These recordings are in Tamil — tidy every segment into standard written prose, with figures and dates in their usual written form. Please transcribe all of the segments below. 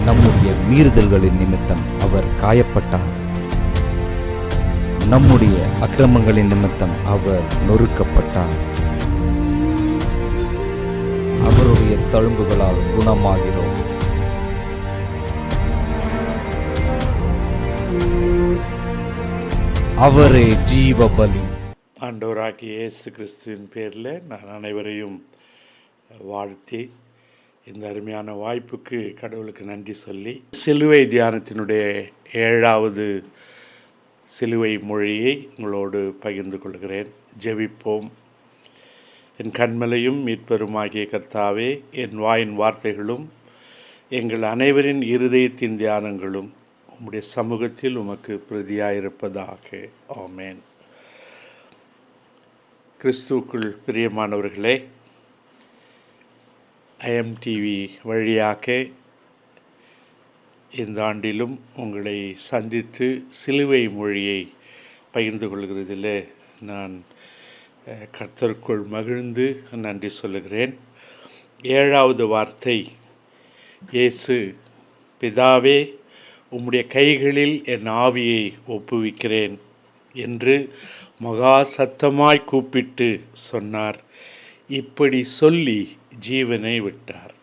நம்முடைய மீறுதல்களின் நிமித்தம் அவர் காயப்பட்டார். நம்முடைய அக்கிரமங்களின் நிமித்தம் அவர் நொறுக்கப்பட்டார். அவருடைய தழும்புகளால் குணமாகிறோம். அவரே ஜீவ பலி. ஆண்டவராகிய இயேசு கிறிஸ்துவின் பேரில் நான் அனைவரையும் வாழ்த்தி இந்த அருமையான வாய்ப்புக்கு கடவுளுக்கு நன்றி சொல்லி சிலுவை தியானத்தினுடைய 7வது சிலுவை மொழியை உங்களோடு பகிர்ந்து கொள்கிறேன். ஜெபிப்போம். என் கண்மலையும் மீட்பெருமாகிய கர்த்தாவே, என் வாயின் வார்த்தைகளும் எங்கள் அனைவரின் இருதயத்தின் தியானங்களும் உம்முடைய சமூகத்தில் உமக்கு பிரதியாயிருப்பதாக. ஆமேன். கிறிஸ்துவுக்குள் பிரியமானவர்களே, IMTV வழியாக இந்த ஆண்டிலும் உங்களை சந்தித்து சிலுவை மொழியை பகிர்ந்து கொள்கிறதில் நான் கர்த்தருக்குள் மகிழ்ந்து நன்றி சொல்லுகிறேன். 7வது வார்த்தை, இயேசு, பிதாவே, உம்முடைய கைகளில் என் ஆவியை ஒப்புவிக்கிறேன் என்று மகா சத்தமாய் கூப்பிட்டு சொன்னார். இப்படி சொல்லி ஜீவனை விட்டார்.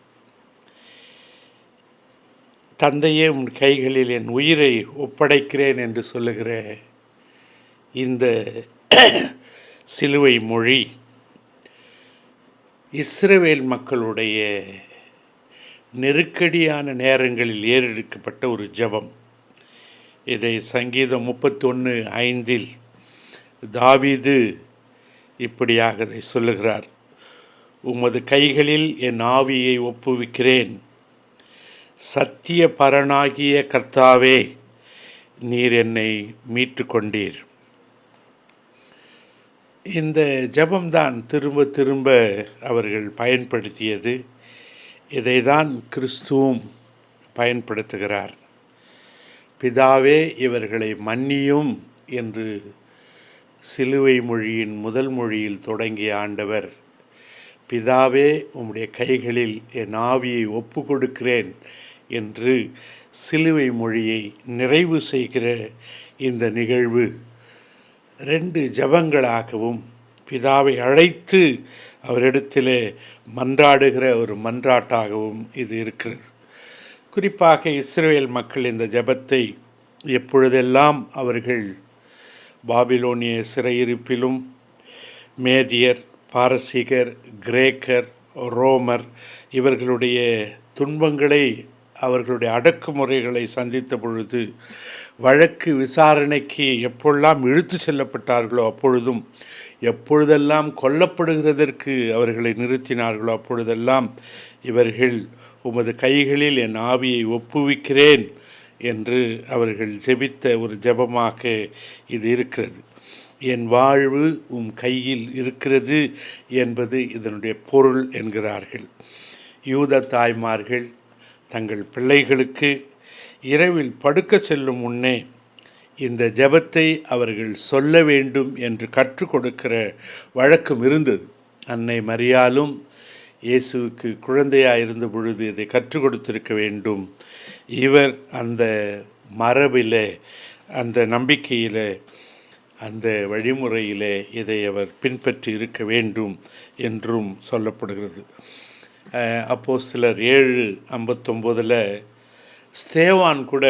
தந்தையே, உன் கைகளில் என் உயிரை ஒப்படைக்கிறேன் என்று சொல்லுகிற இந்த சிலுவை மொழி இஸ்ரவேல் மக்களுடைய நெருக்கடியான நேரங்களில் ஏறெடுக்கப்பட்ட ஒரு ஜெபம். இதை சங்கீதம் 31:5 தாவீது இப்படியாக இதை சொல்லுகிறார். உமது கைகளில் என் ஆவியை ஒப்புவிக்கிறேன். சத்திய பரனாகிய கர்த்தாவே, நீர் என்னை மீட்டு கொண்டீர். இந்த ஜெபம்தான் திரும்ப திரும்ப அவர்கள் பயன்படுத்தியது. இதை தான் கிறிஸ்துவும் பயன்படுத்துகிறார். பிதாவே, இவர்களை மன்னியும் என்று சிலுவை மொழியின் முதல் மொழியில் தொடங்கிய ஆண்டவர், பிதாவே, உம்முடைய கைகளில் என் ஆவியை ஒப்பு கொடுக்கிறேன் என்று சிலுவை மொழியை நிறைவு செய்கிற இந்த நிகழ்வு 2 ஜெபங்களாகவும் பிதாவை அழைத்து அவரிடத்திலே மன்றாடுகிற ஒரு மன்றாட்டாகவும் இது இருக்கிறது. குறிப்பாக இஸ்ரவேல் மக்கள் இந்த ஜெபத்தை எப்பொழுதெல்லாம் அவர்கள் பாபிலோனிய சிறையிருப்பிலும் மேதியர், பாரசீகர், கிரேக்கர், ரோமர் இவர்களுடைய துன்பங்களை, அவர்களுடைய அடக்குமுறைகளை சந்தித்த பொழுது, வழக்கு விசாரணைக்கு எப்பொழுதெல்லாம் இழுத்து செல்லப்பட்டார்களோ அப்பொழுதும், எப்பொழுதெல்லாம் கொல்லப்படுகிறதற்கு அவர்களை நிறுத்தினார்களோ அப்பொழுதெல்லாம் இவர்கள் உமது கைகளில் என் ஆவியை ஒப்புவிக்கிறேன் என்று அவர்கள் ஜெபித்த ஒரு ஜெபமாக இது இருக்கிறது. என் வாழ்வு உம் கையில் இருக்கிறது என்பது இதனுடைய பொருள் என்கிறார்கள். யூத தாய்மார்கள் தங்கள் பிள்ளைகளுக்கு இரவில் படுக்க செல்லும் முன்னே இந்த ஜெபத்தை அவர்கள் சொல்ல வேண்டும் என்று கற்றுக் கொடுக்கிற வழக்கம் இருந்தது. அன்னை மரியாளும் இயேசுவுக்கு குழந்தையாக இருந்த பொழுது இதை கற்றுக் கொடுத்திருக்க வேண்டும். இவர் அந்த மரபில், அந்த நம்பிக்கையில், அந்த வழிமுறையிலே இதை அவர் பின்பற்றி இருக்க வேண்டும் என்றும் சொல்லப்படுகிறது. அப்போஸ்தலர் 7:59 ஸ்தேவான் கூட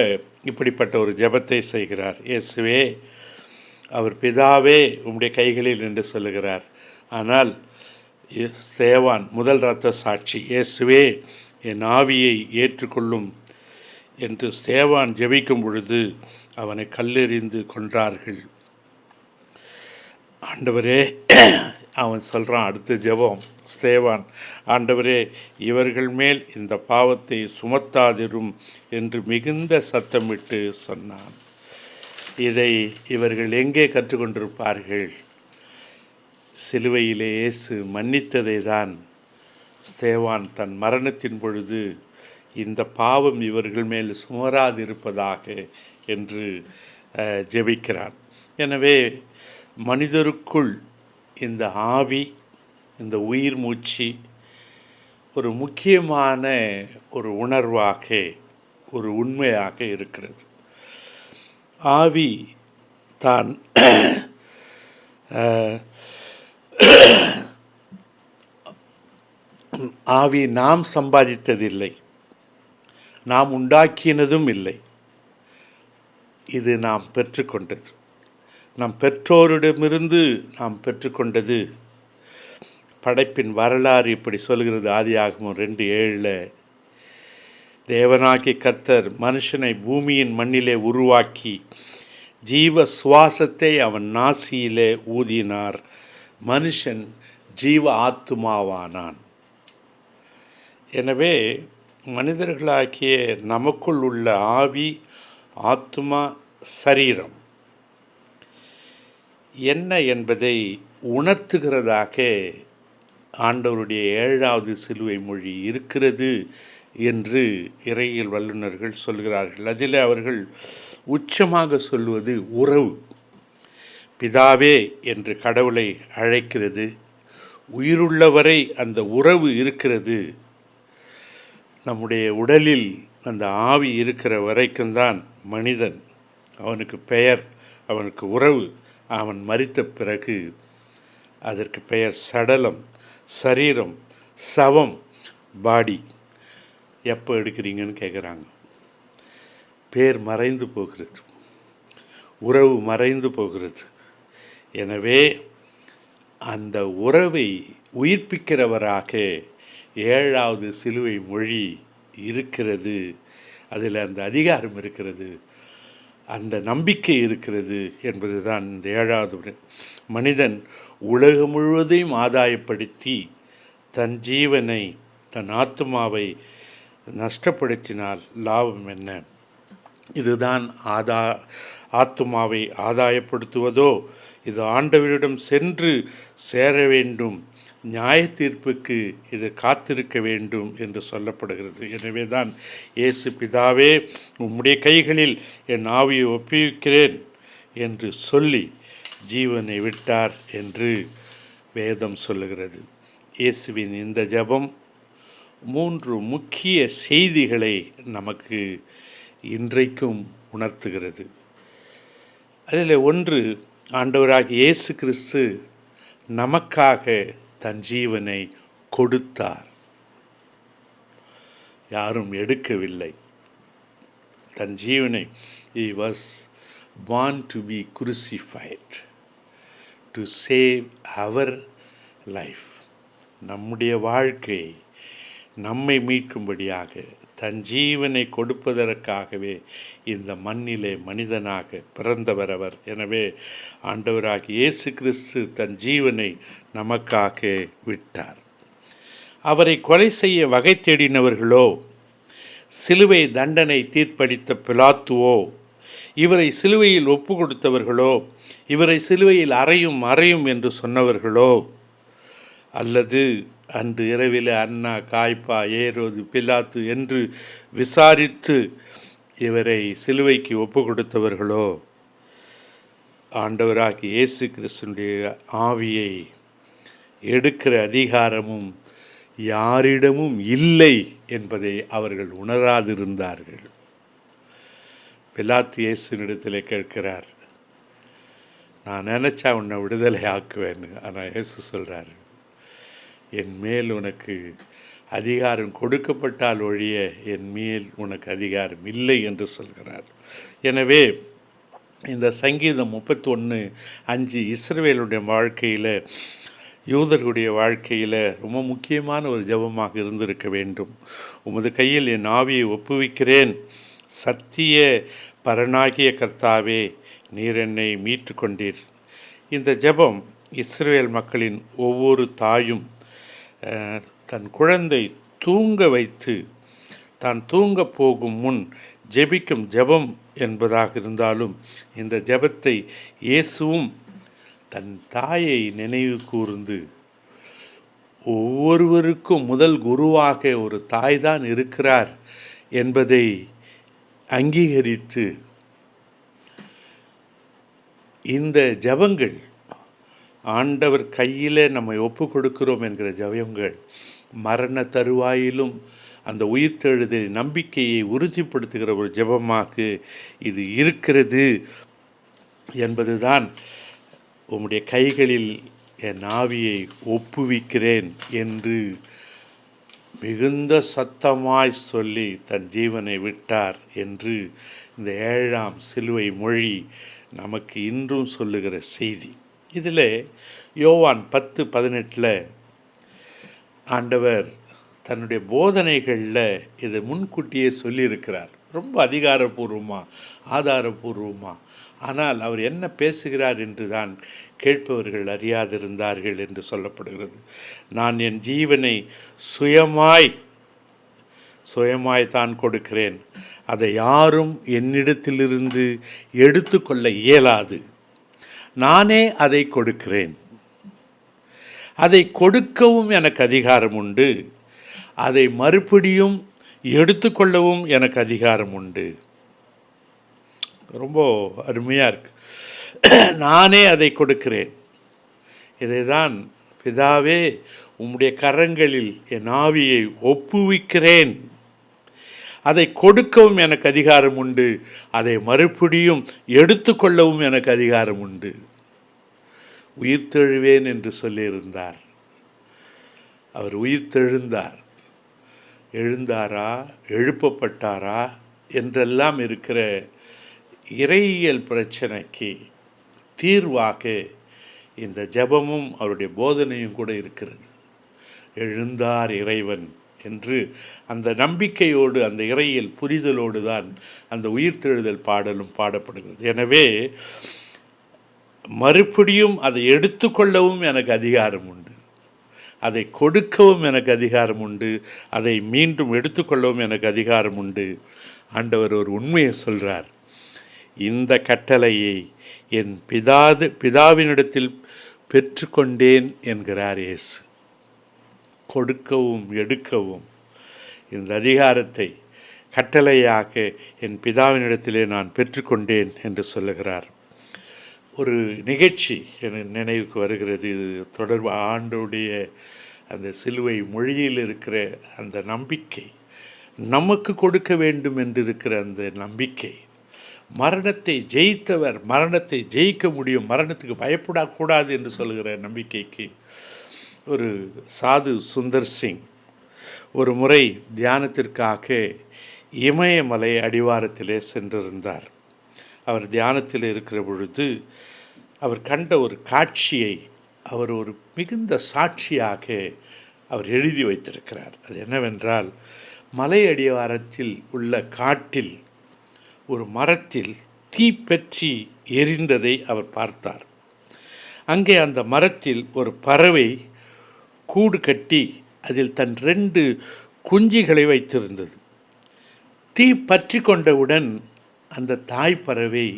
இப்படிப்பட்ட ஒரு ஜெபத்தை செய்கிறார். இயேசுவே, அவர் பிதாவே உம்முடைய கைகளில் என்று சொல்லுகிறார். ஆனால் ஸ்தேவான் முதல் இரத்த சாட்சி, இயேசுவே என் ஆவியை ஏற்றுக்கொள்ளும் என்று ஸ்தேவான் ஜெபிக்கும் பொழுது அவனை கல்லெறிந்து கொன்றார்கள். ஆண்டவரே, அவன் சொல்கிறான் அடுத்த ஜெபம், ஸ்தேவான், ஆண்டவரே, இவர்கள் மேல் இந்த பாவத்தை சுமத்தாதிரும் என்று மிகுந்த சத்தமிட்டு சொன்னான். இதை இவர்கள் எங்கே கற்றுக்கொண்டிருப்பார்கள்? சிலுவையிலே இயேசு மன்னித்ததை தான் ஸ்தேவான் தன் மரணத்தின் பொழுது இந்த பாவம் இவர்கள் மேல் சுமராதிருப்பதாக என்று ஜெபிக்கிறான். எனவே மனிதருக்குள் இந்த ஆவி, இந்த உயிர் மூச்சு ஒரு முக்கியமான ஒரு உணர்வாக ஒரு உண்மையாக இருக்கிறது. ஆவி தான் ஆவி நாம் சம்பாதித்ததில்லை, நாம் உண்டாக்கினதும் இல்லை. இது நாம் பெற்றுக்கொண்டது, நம் பெற்றோரிடமிருந்து நாம் பெற்றுக்கொண்டது. படைப்பின் வரலாறு இப்படி சொல்கிறது. ஆதியாகமம் 2:7 தேவனாகிய கர்த்தர் மனுஷனை பூமியின் மண்ணிலே உருவாக்கி ஜீவ சுவாசத்தை அவன் நாசியிலே ஊதினார், மனுஷன் ஜீவ ஆத்துமாவானான். எனவே மனிதர்களாகிய நமக்குள் உள்ள ஆவி, ஆத்துமா, சரீரம் என்ன என்பதை உணர்த்துகிறதாக ஆண்டவருடைய 7வது சிலுவை மொழி இருக்கிறது என்று இறையியல் வல்லுநர்கள் சொல்கிறார்கள். அதில் அவர்கள் உச்சமாக சொல்வது உறவு. பிதாவே என்று கடவுளை அழைக்கிறது. உயிருள்ளவரை அந்த உறவு இருக்கிறது. நம்முடைய உடலில் அந்த ஆவி இருக்கிற வரைக்கும் தான் மனிதன். அவனுக்கு பெயர், அவனுக்கு உறவு. அவன் மரித்த பிறகு அதற்கு பெயர் சடலம், சரீரம், சவம், பாடி. எப்போ எடுக்கிறீங்கன்னு கேட்குறாங்க. பேர் மறைந்து போகிறது, உறவு மறைந்து போகிறது. எனவே அந்த உறவை உயிர்ப்பிக்கிறவராக 7வது சிலுவை மொழி இருக்கிறது. அதில் அந்த அதிகாரம் இருக்கிறது, அந்த நம்பிக்கை இருக்கிறது என்பது தான் இந்த 7வது. மனிதன் உலகம் முழுவதையும் ஆதாயப்படுத்தி தன் ஜீவனை, தன் ஆத்மாவை நஷ்டப்படுத்தினால் லாபம் என்ன? இதுதான் ஆத்துமாவை ஆதாயப்படுத்துவதோ? இது ஆண்டவரிடம் சென்று சேர வேண்டும், நியாய தீர்ப்புக்கு இது காத்திருக்க வேண்டும் என்று சொல்லப்படுகிறது. எனவே தான் இயேசு, பிதாவே உம்முடைய கைகளில் என் ஆவியை ஒப்புவிக்கிறேன் என்று சொல்லி ஜீவனை விட்டார் என்று வேதம் சொல்லுகிறது. இயேசுவின் இந்த ஜெபம் 3 முக்கிய செய்திகளை நமக்கு இன்றைக்கும் உணர்த்துகிறது. அதில் ஒன்று, ஆண்டவராகிய இயேசு கிறிஸ்து நமக்காக தன் ஜீவனை கொடுத்தார். யாரும் எடுக்கவில்லை. தன் ஜீவனை, he was born to be crucified to save our life. நம்முடைய வாழ்க்கையை, நம்மை மீட்கும்படியாக தன் ஜீவனை கொடுப்பதற்காகவே இந்த மண்ணிலே மனிதனாக பிறந்தவர் அவர். எனவே ஆண்டவராகிய இயேசு கிறிஸ்து தன் ஜீவனை நமக்காக விட்டார். அவரை கொலை செய்ய வகை தேடினவர்களோ, சிலுவை தண்டனை தீர்ப்பளித்த பிலாத்துவோ, இவரை சிலுவையில் ஒப்பு கொடுத்தவர்களோ, இவரை சிலுவையில் அறையும் என்று சொன்னவர்களோ, அல்லது அன்று இரவில் அன்னா, காய்பா, ஏரோது, பிலாத்து என்று விசாரித்து இவரை சிலுவைக்கு ஒப்பு கொடுத்தவர்களோ, ஆண்டவராகிய இயேசு கிறிஸ்துவினுடைய ஆவியை எடுக்கிற அதிகாரமும் யாரிடமும் இல்லை என்பதை அவர்கள் உணராதிருந்தார்கள். பிலாத்து இயேசுவினிடத்தில் கேட்கிறார், நான் நினச்சா உன்னை விடுதலை ஆக்குவேன்னு. ஆனால் இயேசு சொல்கிறார், என் மேல் உனக்கு அதிகாரம் கொடுக்கப்பட்டால் ஒழிய என் மேல் உனக்கு அதிகாரம் இல்லை என்று சொல்கிறார். எனவே இந்த சங்கீதம் 31:5 இஸ்ரவேலுடைய வாழ்க்கையில், யூதர்களுடைய வாழ்க்கையில் ரொம்ப முக்கியமான ஒரு ஜெபமாக இருந்திருக்க வேண்டும். உமது கையில் என் ஆவியை ஒப்புவிக்கிறேன், சத்திய பரனாகிய கர்த்தாவே, நீர் என்னை மீட்டு கொண்டீர். இந்த ஜெபம் இஸ்ரவேல் மக்களின் ஒவ்வொரு தாயும் தன் குழந்தை தூங்க வைத்து தான் தூங்க போகும் முன் ஜெபிக்கும் ஜெபம் என்பதாக இருந்தாலும், இந்த ஜெபத்தை இயேசுவும் தன் தாயை நினைவு கூர்ந்து, ஒவ்வொருவருக்கும் முதல் குருவாக ஒரு தாய் தான் இருக்கிறார் என்பதை அங்கீகரித்து இந்த ஜெபங்கள், ஆண்டவர் கையில் நம்மை ஒப்பு கொடுக்கிறோம் என்கிற ஜெபங்கள், மரண தருவாயிலும் அந்த உயிர்த்தெழுதல் நம்பிக்கையை உறுதிப்படுத்துகிற ஒரு ஜெபமாக இது இருக்கிறது என்பதுதான். உம்முடைய கைகளில் என் ஆவியை ஒப்புவிக்கிறேன் என்று மிகுந்த சத்தமாய் சொல்லி தன் ஜீவனை விட்டார் என்று இந்த 7ஆம் சிலுவை மொழி நமக்கு இன்றும் சொல்லுகிற செய்தி. இதில் யோவான் 10:18 ஆண்டவர் தன்னுடைய போதனைகளில் இதை முன்கூட்டியே சொல்லியிருக்கிறார். ரொம்ப அதிகாரபூர்வமாக, ஆதாரபூர்வமாக. ஆனால் அவர் என்ன பேசுகிறார் என்று தான் கேட்பவர்கள் அறியாதிருந்தார்கள் என்று சொல்லப்படுகிறது. நான் என் ஜீவனை சுயமாய் தான் கொடுக்கிறேன். அதை யாரும் என்னிடத்திலிருந்து எடுத்துக்கொள்ள இயலாது. நானே அதை கொடுக்கிறேன். அதை கொடுக்கவும் எனக்கு அதிகாரம் உண்டு. அதை மறுபடியும் எடுத்துக்கொள்ளவும் எனக்கு அதிகாரம் உண்டு. ரொம்ப அருமையாக இருக்கு. நானே அதை கொடுக்கிறேன். இதை தான் பிதாவே உம்முடைய கரங்களில் என் ஆவியை ஒப்புவிக்கிறேன். அதை கொடுக்கவும் எனக்கு அதிகாரம் உண்டு. அதை மறுபடியும் எடுத்துக்கொள்ளவும் எனக்கு அதிகாரம் உண்டு. உயிர்த்தெழுவேன் என்று சொல்லியிருந்தார். அவர் உயிர்த்தெழுந்தார். எழுந்தாரா, எழுப்பப்பட்டாரா என்றெல்லாம் இருக்கிற இறையியல் பிரச்சனைக்கு தீர்வாக இந்த ஜெபமும் அவருடைய போதனையும் கூட இருக்கிறது. எழுந்தார் இறைவன் என்று அந்த நம்பிக்கையோடு, அந்த இறையியல் புரிதலோடு தான் அந்த உயிர்த்தெழுதல் பாடலும் பாடப்படுகிறது. எனவே மறுபடியும் அதை எடுத்துக்கொள்ளவும் எனக்கு அதிகாரம் உண்டு. அதை கொடுக்கவும் எனக்கு அதிகாரம் உண்டு. அதை மீண்டும் எடுத்துக்கொள்ளவும் எனக்கு அதிகாரம் உண்டு. ஆண்டவர் ஒரு உண்மையை சொல்கிறார். இந்த கட்டளையை என் பிதாவினிடத்தில் பெற்றுக்கொண்டேன் என்கிறார் இயேசு. கொடுக்கவும் எடுக்கவும் இந்த அதிகாரத்தை கட்டளையாக என் பிதாவினிடத்திலே நான் பெற்றுக்கொண்டேன் என்று சொல்லுகிறார். ஒரு நிகழ்ச்சி என் நினைவுக்கு வருகிறது. இது தொடர்பு ஆண்டோடைய அந்த சிலுவை மொழியில் இருக்கிற அந்த நம்பிக்கை, நமக்கு கொடுக்க வேண்டும் என்று இருக்கிற அந்த நம்பிக்கை, மரணத்தை ஜெயித்தவர் மரணத்தை ஜெயிக்க முடியும், மரணத்துக்கு பயப்படக்கூடாது என்று சொல்கிற நம்பிக்கைக்கு ஒரு சாது சுந்தர் சிங் ஒரு முறை தியானத்திற்காக இமயமலை அடிவாரத்திலே சென்றிருந்தார். அவர் தியானத்தில் இருக்கிற பொழுது அவர் கண்ட ஒரு காட்சியை அவர் ஒரு மிகுந்த சாட்சியாக அவர் எழுதி வைத்திருக்கிறார். அது என்னவென்றால், மலை அடிவாரத்தில் உள்ள காட்டில் ஒரு மரத்தில் தீப்பற்றி எரிந்ததை அவர் பார்த்தார். அங்கே அந்த மரத்தில் ஒரு பறவை கூடு கட்டி அதில் தன் 2 குஞ்சுகளை வைத்திருந்தது. தீ பற்றி கொண்டவுடன் அந்த தாய் பறவை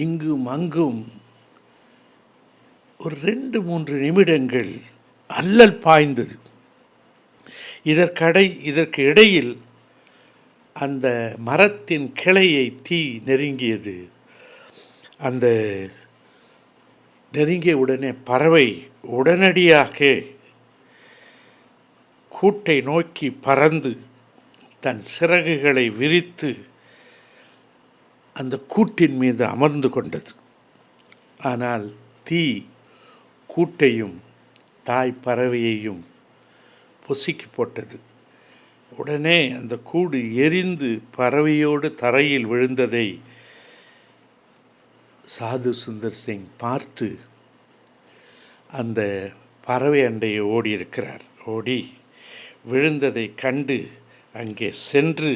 இங்கும் அங்கும் ஒரு 2-3 நிமிடங்கள் அல்லல் பாய்ந்தது. இதற்கு இடையில் அந்த மரத்தின் கிளையை தீ நெருங்கியது. அந்த நெருங்கிய உடனே பறவை உடனடியாக கூட்டை நோக்கி பறந்து தன் சிறகுகளை விரித்து அந்த கூட்டின் மீது அமர்ந்து கொண்டது. ஆனால் தீ கூட்டையும் தாய் பறவையையும் பொசுக்கி போட்டது. உடனே அந்த கூடு எரிந்து பறவையோடு தரையில் விழுந்ததை சாது சுந்தர் சிங் பார்த்து அந்த பறவை அண்டையை ஓடியிருக்கிறார். ஓடி விழுந்ததை கண்டு அங்கே சென்று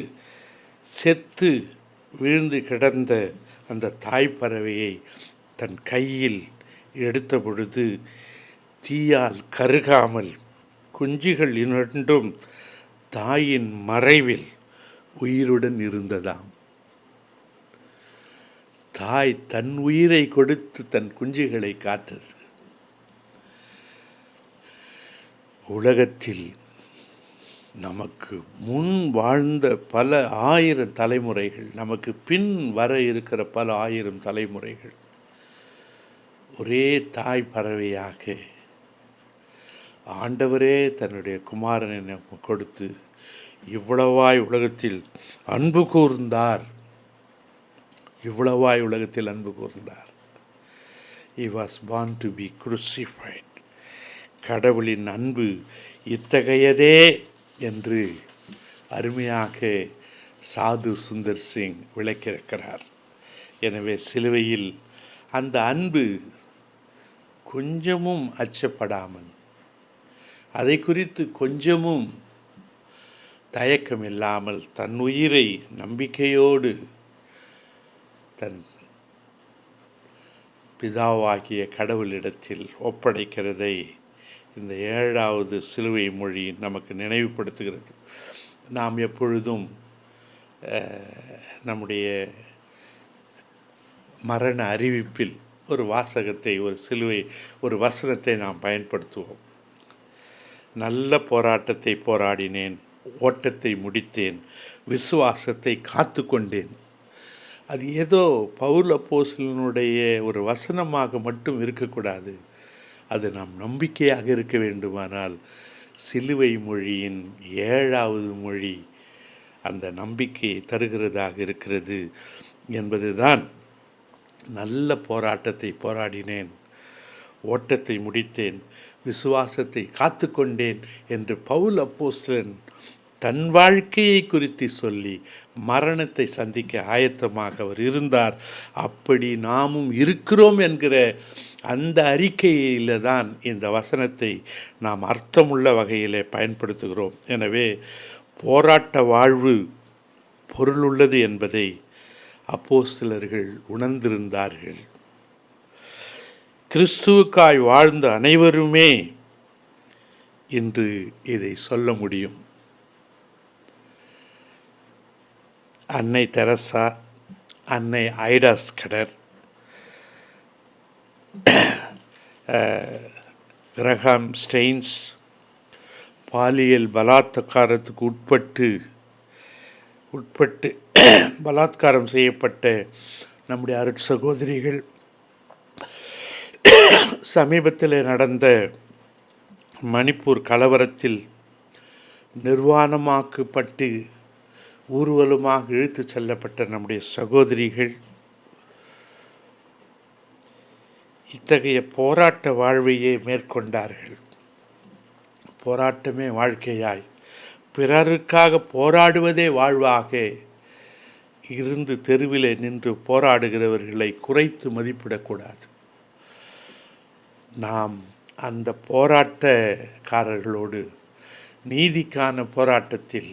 செத்து விழுந்து கிடந்த அந்த தாய் பறவையை தன் கையில் எடுத்த பொழுது தீயால் கருகாமல் குஞ்சுகள் 2ம் தாயின் மறைவில் உயிருடன் இருந்ததாம். தாய் தன் உயிரை கொடுத்து தன் குஞ்சுகளை காத்தது. உலகத்தில் நமக்கு முன் வாழ்ந்த பல 1000 தலைமுறைகள், நமக்கு பின் வர இருக்கிற பல 1000 தலைமுறைகள் ஒரே தாய் பறவையாக ஆண்டவரே தன்னுடைய குமாரனை கொடுத்து இவ்வளவாய் உலகத்தில் அன்பு கூர்ந்தார், இவ்வளவாய் உலகத்தில் அன்பு கூர்ந்தார். He was born to be crucified. கடவுளின் அன்பு இத்தகையதே என்று அருமையாக சாது சுந்தர் சிங் விளக்கியிருக்கிறார். எனவே சிலுவையில் அந்த அன்பு கொஞ்சமும் அச்சப்படாமல், அதை குறித்து கொஞ்சமும் தயக்கம் இல்லாமல் தன் உயிரை நம்பிக்கையோடு தன் பிதாவாகிய கடவுளிடத்தில் ஒப்படைக்கிறதை இந்த 7வது சிலுவை மொழி நமக்கு நினைவுபடுத்துகிறது. நாம் எப்பொழுதும் நம்முடைய மரண அறிவிப்பில் ஒரு வாசகத்தை, ஒரு வசனத்தை நாம் பயன்படுத்துவோம். நல்ல போராட்டத்தை போராடினேன், ஓட்டத்தை முடித்தேன், விசுவாசத்தை காத்து கொண்டேன். அது ஏதோ பவுல் அப்போஸ்தலனுடைய ஒரு வசனமாக மட்டும் இருக்கக்கூடாது. அது நாம் நம்பிக்கையாக இருக்க வேண்டுமானால் சிலுவை மொழியின் 7வது மொழி அந்த நம்பிக்கையை தருகிறதாக இருக்கிறது என்பதுதான். நல்ல போராட்டத்தை போராடினேன், ஓட்டத்தை முடித்தேன், விசுவாசத்தை காத்து கொண்டேன் என்று பவுல் அப்போஸ்தலன் தன் வாழ்க்கையை குறித்து சொல்லி மரணத்தை சந்திக்க ஆயத்தமாக அவர் இருந்தார். அப்படி நாமும் இருக்கிறோம் என்கிற அந்த அறிக்கையில் தான் இந்த வசனத்தை நாம் அர்த்தமுள்ள வகையிலே பயன்படுத்துகிறோம். எனவே போராட்ட வாழ்வு பொருளுள்ளது என்பதை அப்போஸ்தலர்கள் உணர்ந்திருந்தார்கள். கிறிஸ்துவுக்காய் வாழ்ந்த அனைவருமே இன்று இதை சொல்ல முடியும். அன்னை தெரசா, அன்னை ஐடா ஸ்கடர், கிரஹாம் ஸ்டெயின்ஸ், பாலியல் பலாத்காரத்துக்கு உட்பட்டு பலாத்காரம் செய்யப்பட்ட நம்முடைய அருட்சகோதரிகள், சமீபத்தில் நடந்த மணிப்பூர் கலவரத்தில் நிர்வாணமாக்கப்பட்டு ஊர்வலமாக இழுத்து செல்லப்பட்ட நம்முடைய சகோதரிகள், இத்தகைய போராட்ட வாழ்வையே மேற்கொண்டார்கள். போராட்டமே வாழ்க்கையாய், பிறருக்காக போராடுவதே வாழ்வாக இருந்து தெருவிலே நின்று போராடுகிறவர்களை குறைத்து மதிப்பிடக்கூடாது. நாம் அந்த போராட்டக்காரர்களோடு நீதிக்கான போராட்டத்தில்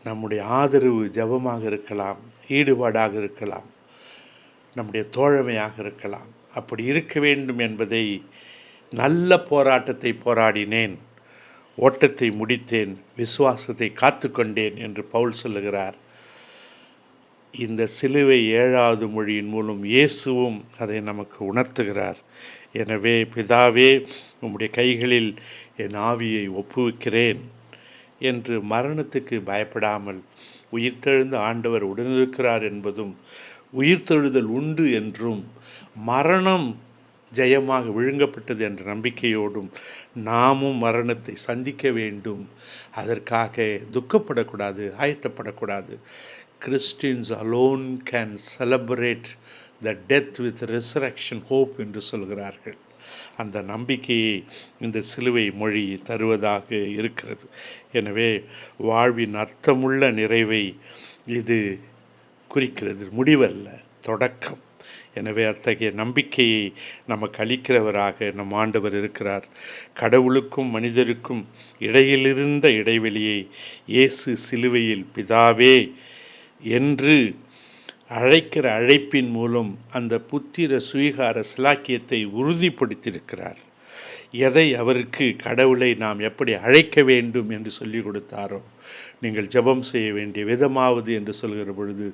நம்முடைய ஆதரவு ஜெபமாக இருக்கலாம், ஈடுபாடாக இருக்கலாம், நம்முடைய தோழமையாக இருக்கலாம். அப்படி இருக்க வேண்டும் என்பதை, நல்ல போராட்டத்தை போராடினேன், ஓட்டத்தை முடித்தேன், விசுவாசத்தை காத்து கொண்டேன் என்று பவுல் சொல்லுகிறார். இந்த சிலுவை 7வது மொழியின் மூலம் இயேசுவும் அதை நமக்கு உணர்த்துகிறார். எனவே பிதாவே, உம்முடைய கைகளில் என் ஆவியை ஒப்புவிக்கிறேன் என்று மரணத்துக்கு பயப்படாமல், உயிர்த்தெழுந்த ஆண்டவர் உடனிருக்கிறார் என்பதும், உயிர்த்தெழுதல் உண்டு என்றும், மரணம் ஜெயமாக விழுங்கப்பட்டது என்ற நம்பிக்கையோடும் நாமும் மரணத்தை சந்திக்க வேண்டும். அதற்காக துக்கப்படக்கூடாது, ஆயத்தப்படக்கூடாது. Christians alone can celebrate the death with resurrection hope என்று சொல்கிறார்கள். அந்த நம்பிக்கையை இந்த சிலுவை மொழி தருவதாக இருக்கிறது. எனவே வாழ்வின் அர்த்தமுள்ள நிறைவை இது குறிக்கிறது, முடிவல்ல, தொடக்கம். எனவே அத்தகைய நம்பிக்கையை நமக்கு அளிக்கிறவராக நம் ஆண்டவர் இருக்கிறார். கடவுளுக்கும் மனிதருக்கும் இடையிலிருந்த இடைவெளியை இயேசு சிலுவையில் பிதாவே என்று அழைக்கிற அழைப்பின் மூலம் அந்த புத்திர சுவீகார சிலாக்கியத்தை உறுதிப்படுத்தியிருக்கிறார். எதை அவருக்கு கடவுளை நாம் எப்படி அழைக்க வேண்டும் என்று சொல்லிக் கொடுத்தாரோ, நீங்கள் ஜெபம் செய்ய வேண்டிய விதமாவது என்று சொல்கிற பொழுது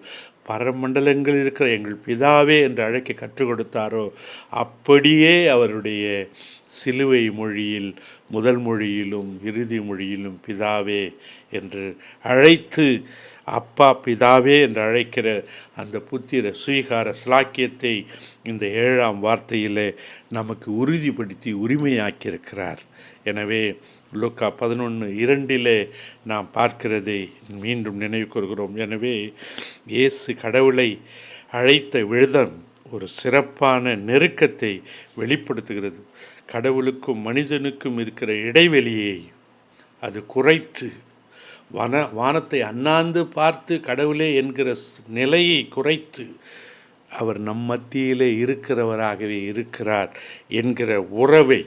பரமண்டலங்கள் இருக்கிற எங்கள் பிதாவே என்று அழைக்க கற்றுக் கொடுத்தாரோ, அப்படியே அவருடைய சிலுவை மொழியில் முதல் மொழியிலும் இறுதி மொழியிலும் பிதாவே என்று அழைத்து, அப்பா பிதாவே என்று அழைக்கிற அந்த புத்திர சுவீகார சிலாக்கியத்தை இந்த 7ஆம் வார்த்தையிலே நமக்கு உறுதிப்படுத்தி உரிமையாக்கியிருக்கிறார். எனவே லூக்கா 11:2 நாம் பார்க்கிறதை மீண்டும் நினைவு கூறுகிறோம். எனவே இயேசு கடவுளை அழைத்த விதம் ஒரு சிறப்பான நெருக்கத்தை வெளிப்படுத்துகிறது. கடவுளுக்கும் மனிதனுக்கும் இருக்கிற இடைவெளியை அது குறைத்து, வானத்தை அண்ணாந்து பார்த்து கடவுளே என்கிற நிலையை குறைத்து, அவர் நம் மத்தியிலே இருக்கிறவராகவே இருக்கிறார் என்கிற உறவை,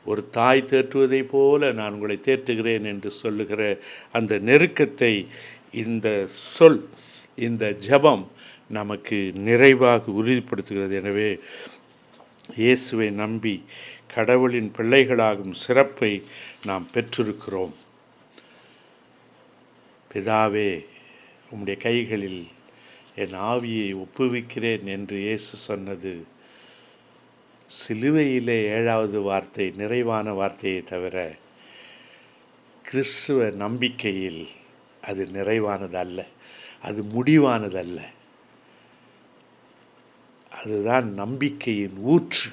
ஒரு தாய் தேற்றுவதைப் போல நான் உங்களை தேற்றுகிறேன் என்று சொல்லுகிற அந்த நெருக்கத்தை இந்த ஜெபம் நமக்கு நிறைவாக உறுதிப்படுத்துகிறது. எனவே இயேசுவை நம்பி கடவுளின் பிள்ளைகளாகும் சிறப்பை நாம் பெற்றிருக்கிறோம். பிதாவே, உம்முடைய கைகளில் என் ஆவியை ஒப்புவிக்கிறேன் என்று இயேசு சொன்னது சிலுவையிலே 7வது வார்த்தை, நிறைவான வார்த்தையை தவிர கிறிஸ்துவ நம்பிக்கையில் அது நிறைவானதல்ல, அது முடிவானதல்ல. அதுதான் நம்பிக்கையின் ஊற்று.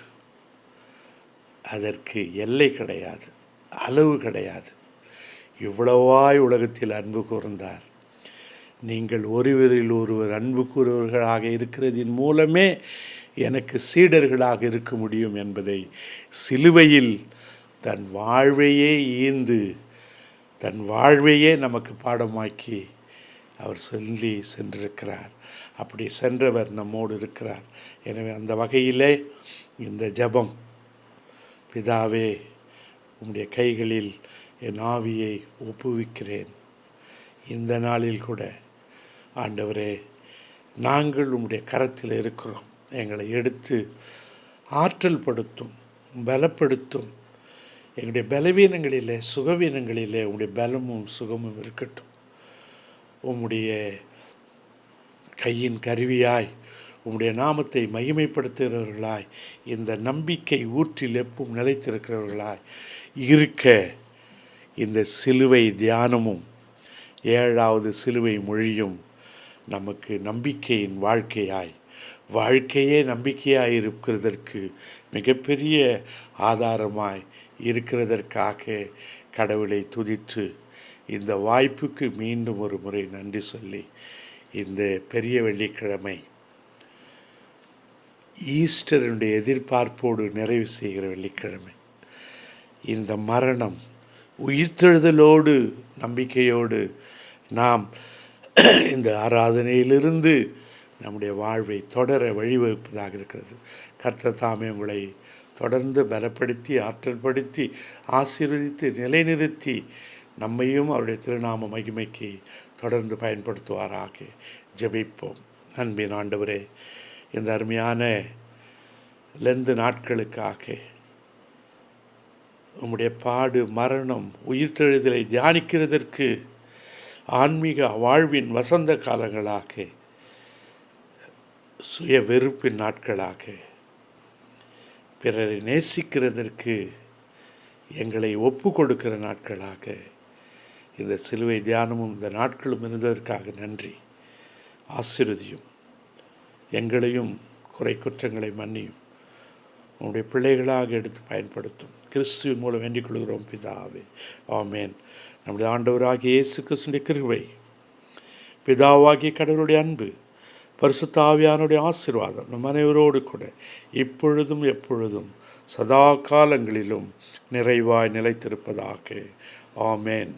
அதற்கு எல்லை கிடையாது, அளவு கிடையாது. இவ்வளவாய் உலகத்தில் அன்பு கூர்ந்தார். நீங்கள் ஒருவரில் ஒருவர் அன்பு கூறுவர்களாக இருக்கிறதின் மூலமே எனக்கு சீடர்களாக இருக்க முடியும் என்பதை சிலுவையில் தன் வாழ்வையே ஈந்து, தன் வாழ்வையே நமக்கு பாடமாக்கி அவர் சொல்லி சென்றிருக்கிறார். அப்படி சென்றவர் நம்மோடு இருக்கிறார். எனவே அந்த வகையிலே இந்த ஜெபம், பிதாவே, உம்முடைய கைகளில் என் ஆவியை ஒப்புவிக்கிறேன். இந்த நாளில் கூட ஆண்டவரே, நாங்கள் உம்முடைய கரத்தில் இருக்கிறோம். எங்களை எடுத்து ஆற்றல் படுத்தும், பலப்படுத்தும். எங்களுடைய பலவீனங்களிலே, சுகவீனங்களிலே உம்முடைய பலமும் சுகமும் இருக்கட்டும். உம்முடைய கையின் கருவியாய், உம்முடைய நாமத்தை மகிமைப்படுத்துகிறவர்களாய், இந்த நம்பிக்கை ஊற்றில் எப்பவும் நிலைத்திருக்கிறவர்களாய் இருக்க இந்த சிலுவை தியானமும் 7வது சிலுவை மொழியும் நமக்கு நம்பிக்கையின் வாழ்க்கையே நம்பிக்கையாய் இருக்கிறதற்கு மிகப்பெரிய ஆதாரமாய் இருக்கிறதற்காக கடவுளை துதித்து, இந்த வாய்ப்புக்கு மீண்டும் ஒரு முறை நன்றி சொல்லி, இந்த பெரிய வெள்ளிக்கிழமை ஈஸ்டருடைய எதிர்பார்ப்போடு நிறைவு செய்கிற வெள்ளிக்கிழமை, இந்த மரணம் உயிர்த்தெழுதலோடு நம்பிக்கையோடு நாம் இந்த ஆராதனையிலிருந்து நம்முடைய வாழ்வை தொடர வழிவகுப்பதாக இருக்கிறது. கர்த்தர் தாமே உங்களை தொடர்ந்து பலப்படுத்தி, ஆற்றல்படுத்தி, ஆசீர்வதித்து, நிலைநிறுத்தி, நம்மையும் அவருடைய திருநாம மகிமைக்கு தொடர்ந்து பயன்படுத்துவாராக. ஜெபிப்போம். அன்பின் ஆண்டவரே, இந்த அருமையான லெந்து நாட்களுக்காக உம்முடைய பாடு, மரணம், உயிர்த்தெழுதலை தியானிக்கிறதற்கு ஆன்மீக வாழ்வின் வசந்த காலங்களாக, சுய வெறுப்பின் நாட்களாக, பிறரை நேசிக்கிறதற்கு எங்களை ஒப்பு கொடுக்கிற நாட்களாக இந்த சிலுவை தியானமும் இந்த நாட்களும் இருந்ததற்காக நன்றி. ஆசீர்வதியும், எங்களையும் குறை குற்றங்களை மன்னியும், உங்களுடைய பிள்ளைகளாக எடுத்து பயன்படுத்தும். கிறிஸ்துவின் மூலம் வேண்டிக் கொள்கிறோம் பிதாவே, ஆமேன். நம்முடைய ஆண்டவராகிய இயேசு கிறிஸ்துவின் கிருபை, பிதாவாகிய கடவுளுடைய அன்பு, பரிசுத்த ஆவியானுடைய ஆசீர்வாதம் நம் அனைவரோடு கூட இப்பொழுதும் எப்பொழுதும் சதா காலங்களிலும் நிறைவாய் நிலைத்திருப்பதாக. ஆமேன்.